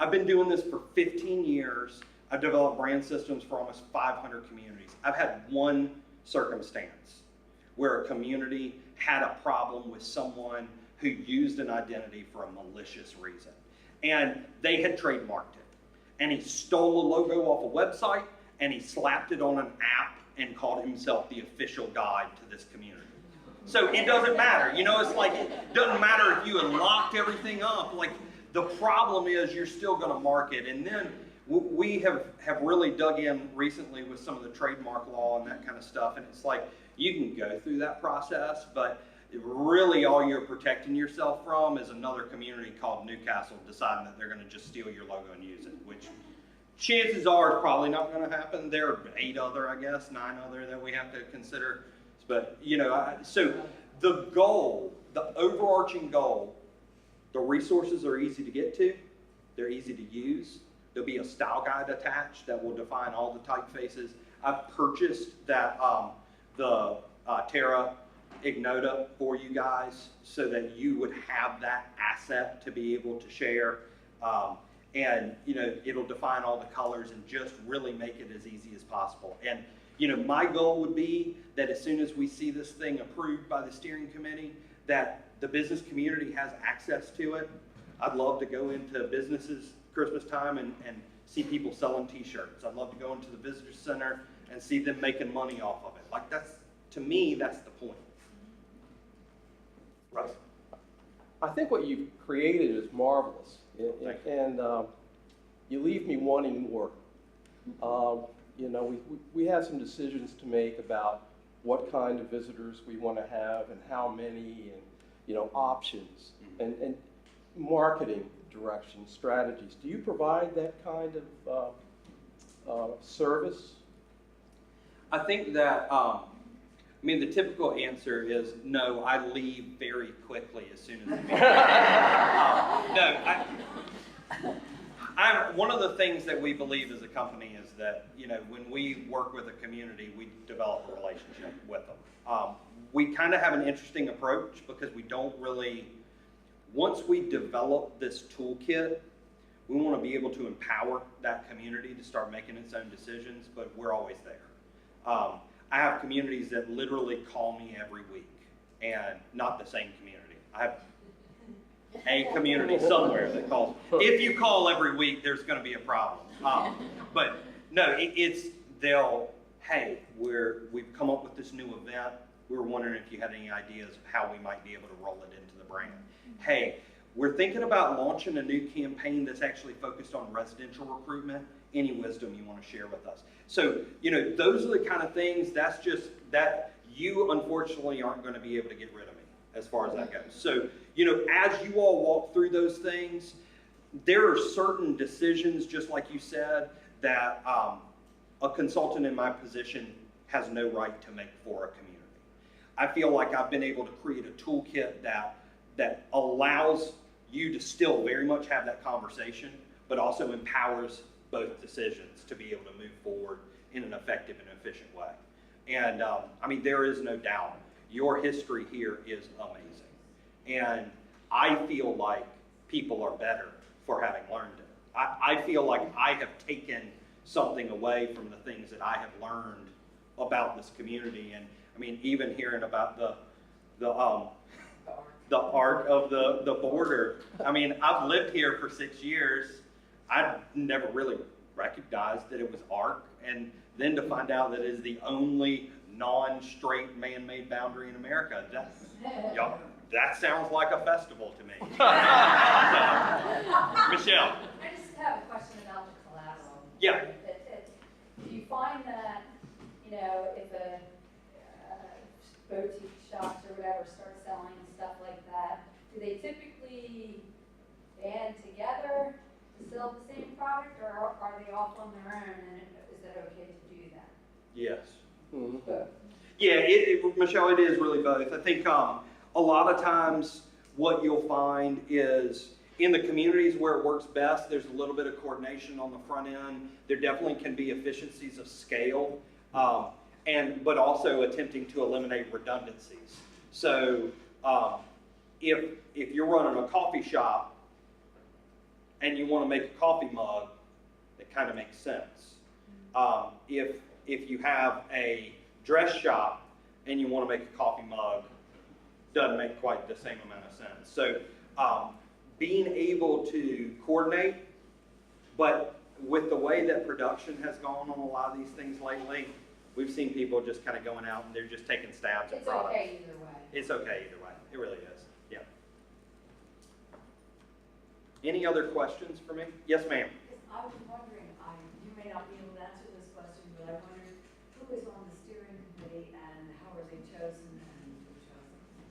B: I've been doing this for 15 years. I've developed brand systems for almost 500 communities. I've had one circumstance where a community had a problem with someone who used an identity for a malicious reason. And they had trademarked it. And he stole a logo off a website, and he slapped it on an app and called himself the official guide to this community. So it doesn't matter. It's like, it doesn't matter if you had locked everything up. Like, the problem is you're still going to market. And then we have really dug in recently with some of the trademark law and that kind of stuff. And it's like, you can go through that process, but really all you're protecting yourself from is another community called Newcastle deciding that they're going to just steal your logo and use it, which chances are is probably not going to happen. There are 9 other that we have to consider. But, so the goal, the overarching goal, the resources are easy to get to. They're easy to use. There'll be a style guide attached that will define all the typefaces. I've purchased that, the Terra Ignota for you guys so that you would have that asset to be able to share. And, you know, it'll define all the colors and just really make it as easy as possible. And, you know, my goal would be that as soon as we see this thing approved by the steering committee, that the business community has access to it. I'd love to go into businesses Christmas time and see people selling t-shirts. I'd love to go into the visitor center and see them making money off of it. Like, that's, to me, that's the point. Russ?
D: I think what you've created is marvelous,
B: Thank you.
D: and you leave me wanting more. You know, we have some decisions to make about what kind of visitors we want to have and how many, and, you know, options and marketing direction, strategies. Do you provide that kind of service?
B: I think that, I mean, the typical answer is no, I leave very quickly as soon as the meeting. One of the things that we believe as a company is that, you know, when we work with a community, we develop a relationship with them. We kind of have an interesting approach because we don't really, once we develop this toolkit, we want to be able to empower that community to start making its own decisions, but we're always there. I have communities that literally call me every week, and not the same community. I have a community somewhere that calls. If you call every week, there's going to be a problem. But no, hey, we've come up with this new event. We were wondering if you had any ideas of how we might be able to roll it into the brand. Hey, we're thinking about launching a new campaign that's actually focused on residential recruitment. Any wisdom you want to share with us? So, you know, those are the kind of things, that's just, that you unfortunately aren't going to be able to get rid of me as far as that goes. So, you know, as you all walk through those things, there are certain decisions, just like you said, that a consultant in my position has no right to make for a community. I feel like I've been able to create a toolkit that allows you to still very much have that conversation, but also empowers both decisions to be able to move forward in an effective and efficient way. And I mean, there is no doubt your history here is amazing. And I feel like people are better for having learned it. I feel like I have taken something away from the things that I have learned about this community. And I mean, even hearing about the arc of the border. I mean, I've lived here for 6 years. I never really recognized that it was arc, and then to find out that it is the only non-straight man-made boundary in America. That sounds like a festival to me. Michelle.
E: I just have a question about the collateral.
B: Yeah.
E: Do you find that, you know, if a boutique shops or whatever start selling stuff like that, do they typically band together to sell the same product, or are they off on their own, and is that okay to do that?
B: Yes.
D: Mm-hmm.
E: Both.
B: Yeah, Michelle, it is really both. I think a lot of times what you'll find is in the communities where it works best, there's a little bit of coordination on the front end. There definitely can be efficiencies of scale, but also attempting to eliminate redundancies. So if you're running a coffee shop and you want to make a coffee mug, it kind of makes sense. If you have a dress shop and you want to make a coffee mug, doesn't make quite the same amount of sense. So being able to coordinate, but with the way that production has gone on a lot of these things lately, we've seen people just kind of going out and they're just taking stabs at
E: It's
B: products.
E: okay either way.
B: It's okay either way. It really is. Yeah. Any other questions for me? Yes, ma'am.
F: I was wondering, you may not be able to answer this question, but I wondered who is on the steering committee and how are they chosen and who chose them?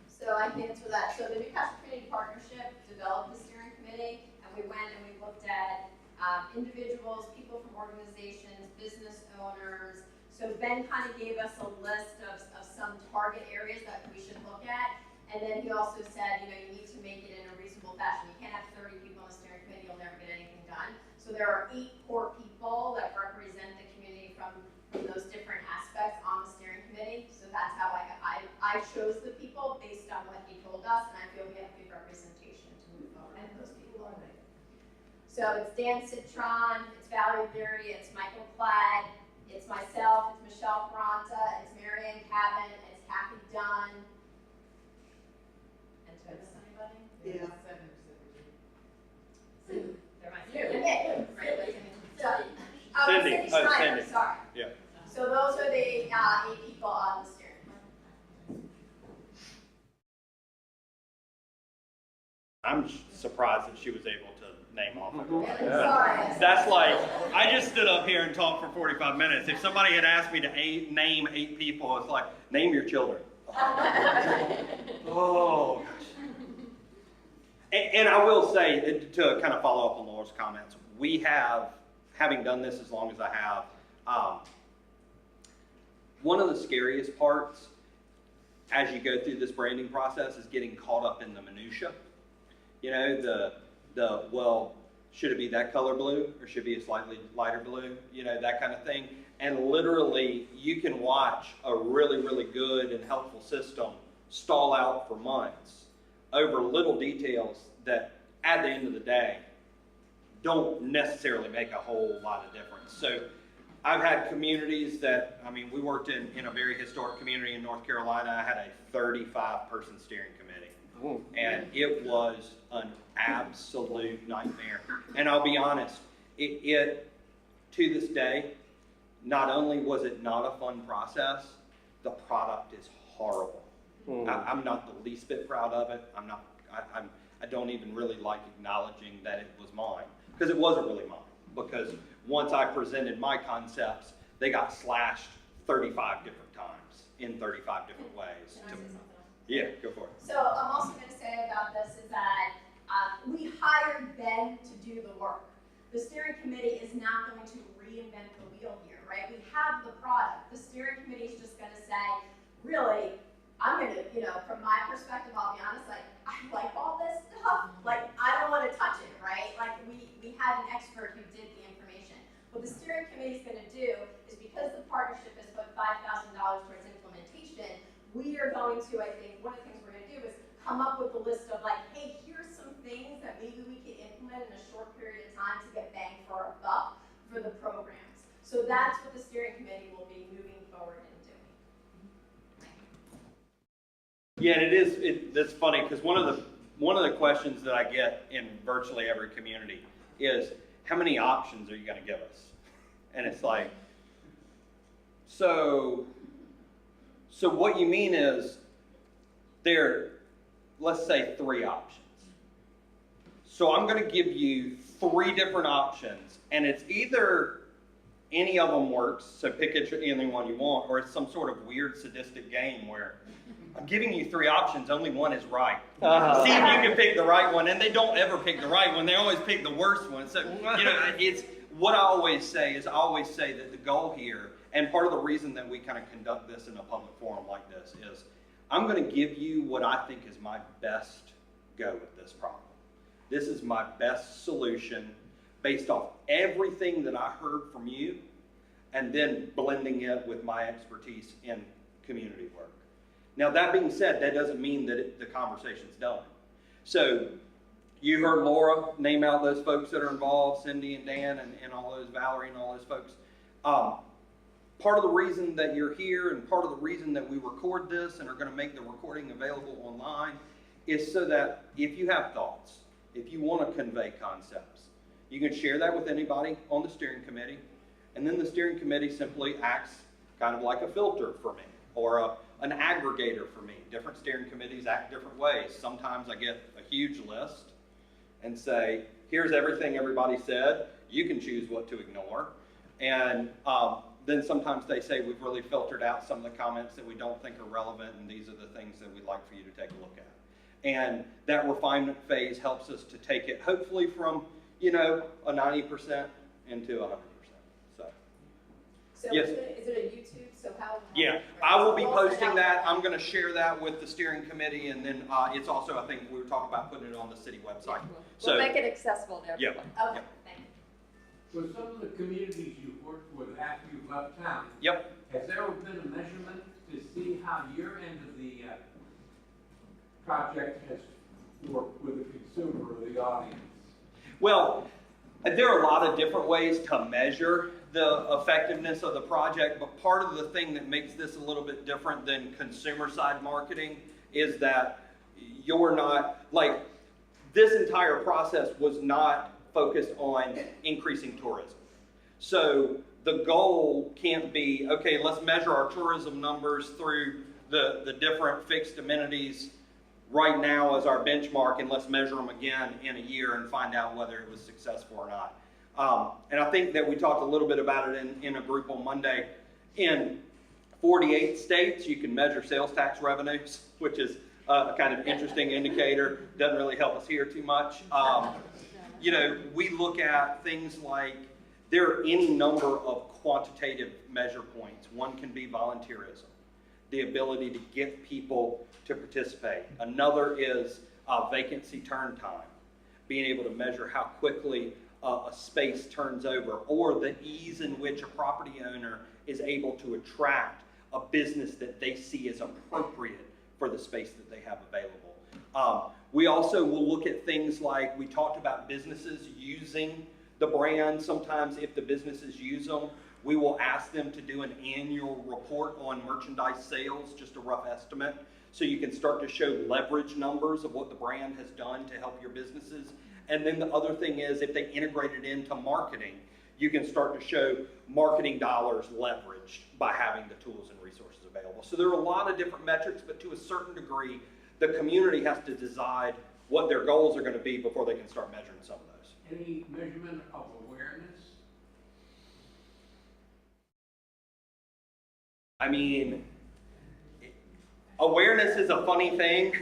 A: So I can answer that. So the Newcastle Community Partnership developed the steering committee, and we went and we looked at individuals, people from organizations, business owners. So Ben kind of gave us a list of some target areas that we should look at. And then he also said, you know, you need to make it in a reasonable fashion. You can't have 30 people on the steering committee, you'll never get anything done. So there are 8 core people that represent the community from those different aspects on the steering committee. So that's how I chose the people based on what he told us, and I feel we have good representation to move forward with those people. So it's Dan Citron, it's Valerie Leary, it's Michael Platt, it's myself, it's Michelle Ferranta, it's Marianne Cabin, it's Kathy Dunn. And to miss anybody?
F: Yeah.
A: There might be. Okay, right. So,
B: Cindy.
A: Cindy
B: Oh,
A: Schneider,
B: Cindy.
A: sorry.
B: Yeah.
A: So those are the 8 people on the steering committee.
B: I'm surprised that she was able to name off of it.
A: Sorry.
B: That's like, I just stood up here and talked for 45 minutes. If somebody had asked me to name 8 people, it's like, name your children. Oh, gosh. And I will say, to kind of follow up on Laura's comments, we have, having done this as long as I have, one of the scariest parts as you go through this branding process is getting caught up in the minutia. You know, well, should it be that color blue or should it be a slightly lighter blue? You know, that kind of thing. And literally, you can watch a really, really good and helpful system stall out for months over little details that, at the end of the day, don't necessarily make a whole lot of difference. So I've had communities that, I mean, we worked in a very historic community in North Carolina. I had a 35-person steering committee.
D: Ooh.
B: And it was an absolute nightmare. And I'll be honest, it to this day, not only was it not a fun process, the product is horrible. I'm not the least bit proud of it. I don't even really like acknowledging that it was mine, because it wasn't really mine. Because once I presented my concepts, they got slashed 35 different times in 35 different ways.
A: Can I say something else?
B: Yeah, go for it.
A: So I'm also going to say about this is that we hired Ben to do the work. The steering committee is not going to reinvent the wheel here, right? We have the product. The steering committee is just going to say, really, I'm going to, you know, from my perspective, I'll be honest, like, I like all this stuff. Like, I don't want to touch it, right? Like, we had an expert who did the information. What the steering committee is going to do is, because the partnership has put $5,000 towards implementation, we are going to, I think, one of the things we're going to do is come up with a list of like, hey, here's some things that maybe we can implement in a short period of time to get bang for our buck for the programs. So that's what the steering committee will be moving forward and doing.
B: Yeah, and that's funny, because one of the questions that I get in virtually every community is, how many options are you going to give us? And it's like, so what you mean is, there, let's say 3 options. So I'm going to give you 3 different options, and it's either any of them works, so pick any one you want, or it's some sort of weird sadistic game where I'm giving you 3 options, only one is right. See if you can pick the right one, and they don't ever pick the right one, they always pick the worst one. So, you know, it's what I always say that the goal here, and part of the reason that we kind of conduct this in a public forum like this, is I'm going to give you what I think is my best go with this problem. This is my best solution based off everything that I heard from you, and then blending it with my expertise in community work. Now, that being said, that doesn't mean that the conversation's done. So you heard Laura name out those folks that are involved, Cindy and Dan and all those, Valerie and all those folks. Part of the reason that you're here, and part of the reason that we record this and are going to make the recording available online, is so that if you have thoughts, if you want to convey concepts, you can share that with anybody on the steering committee, and then the steering committee simply acts kind of like a filter for me, or an aggregator for me. Different steering committees act different ways. Sometimes I get a huge list and say, here's everything everybody said, you can choose what to ignore. And then sometimes they say, we've really filtered out some of the comments that we don't think are relevant, and these are the things that we'd like for you to take a look at. And that refinement phase helps us to take it, hopefully, from, you know, a 90% into 100%.
A: So
B: Yes.
A: is it a YouTube? So how?
B: Yeah, I will be posting that. I'm going to share that with the steering committee, and then it's also, I think we were talking about putting it on the city website. So
G: We'll make it accessible to
B: yeah.
G: everyone.
A: Okay, thank you.
H: For some of the communities you've worked with after you've left town,
B: Yep.
H: has there ever been a measurement to see how your end of the project has worked with the consumer or the audience?
B: Well, There are a lot of different ways to measure the effectiveness of the project, but part of the thing that makes this a little bit different than consumer side marketing is that you're not, like, this entire process was not focused on increasing tourism. So the goal can't be, okay, let's measure our tourism numbers through the different fixed amenities right now as our benchmark, and let's measure them again in a year and find out whether it was successful or not. And I think that we talked a little bit about it in a group on Monday. In 48 states, you can measure sales tax revenues, which is a kind of interesting indicator. Doesn't really help us here too much. You know, we look at things like, there are any number of quantitative measure points. One can be volunteerism, the ability to get people to participate. Another is vacancy turn time, being able to measure how quickly a space turns over, or the ease in which a property owner is able to attract a business that they see as appropriate for the space that they have available. We also will look at things like, we talked about businesses using the brand. Sometimes if the businesses use them, we will ask them to do an annual report on merchandise sales, just a rough estimate, so you can start to show leverage numbers of what the brand has done to help your businesses. And then the other thing is, if they integrate it into marketing, you can start to show marketing dollars leveraged by having the tools and resources available. So there are a lot of different metrics, but to a certain degree, the community has to decide what their goals are going to be before they can start measuring some of those.
H: Any measurement of awareness?
B: I mean, awareness is a funny thing.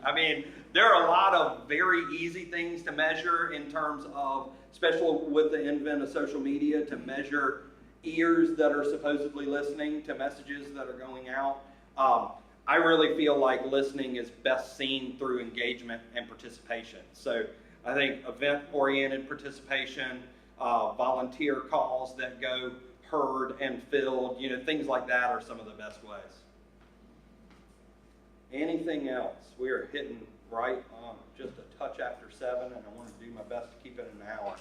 B: I mean, there are a lot of very easy things to measure in terms of, especially with the advent of social media, to measure ears that are supposedly listening to messages that are going out. I really feel like listening is best seen through engagement and participation. So I think event-oriented participation, volunteer calls that go heard and filled, you know, things like that are some of the best ways. Anything else? We are hitting right on just a touch after 7, and I want to do my best to keep it an hour.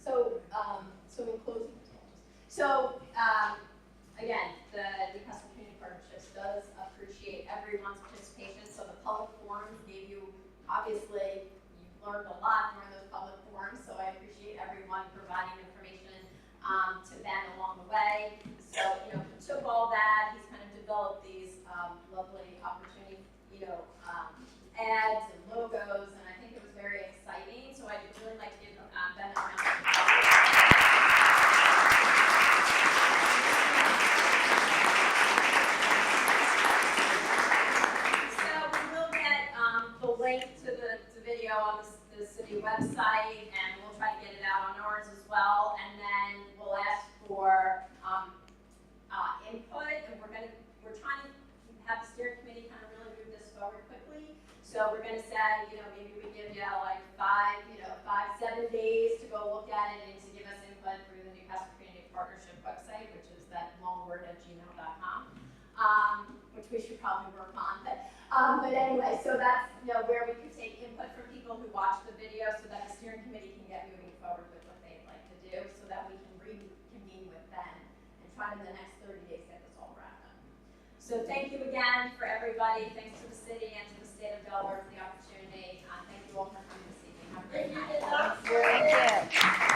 A: So, in closing, again, the Newcastle Community Partnerships does appreciate everyone's participation. So the public forums gave you, obviously, you learned a lot during those public forums, so I appreciate everyone providing information to Ben along the way. So, you know, he took all that, he's kind of developed these lovely opportunity, you know, ads and logos, and I think it was very exciting. So I'd really like to give Ben a round of applause. So we will get the link to the video on the city website, and we'll try to get it out on ours as well. And then we'll ask for input, and we're trying to have the steering committee kind of really move this forward quickly. So we're going to say, you know, maybe we give you like 7 days to go look at it and to give us input through the Newcastle Community Partnership website, which is that long word at gmail.com, which we should probably work on. But anyway, so that's, you know, where we could take input from people who watch the video so that the steering committee can get moving forward with what they'd like to do, so that we can reconvene with them and try to in the next 30 days get this all wrapped up. So thank you again for everybody. Thanks to the city and to the state of Delaware for the opportunity. Thank you all for coming this evening. Have a great night.
E: Thank you.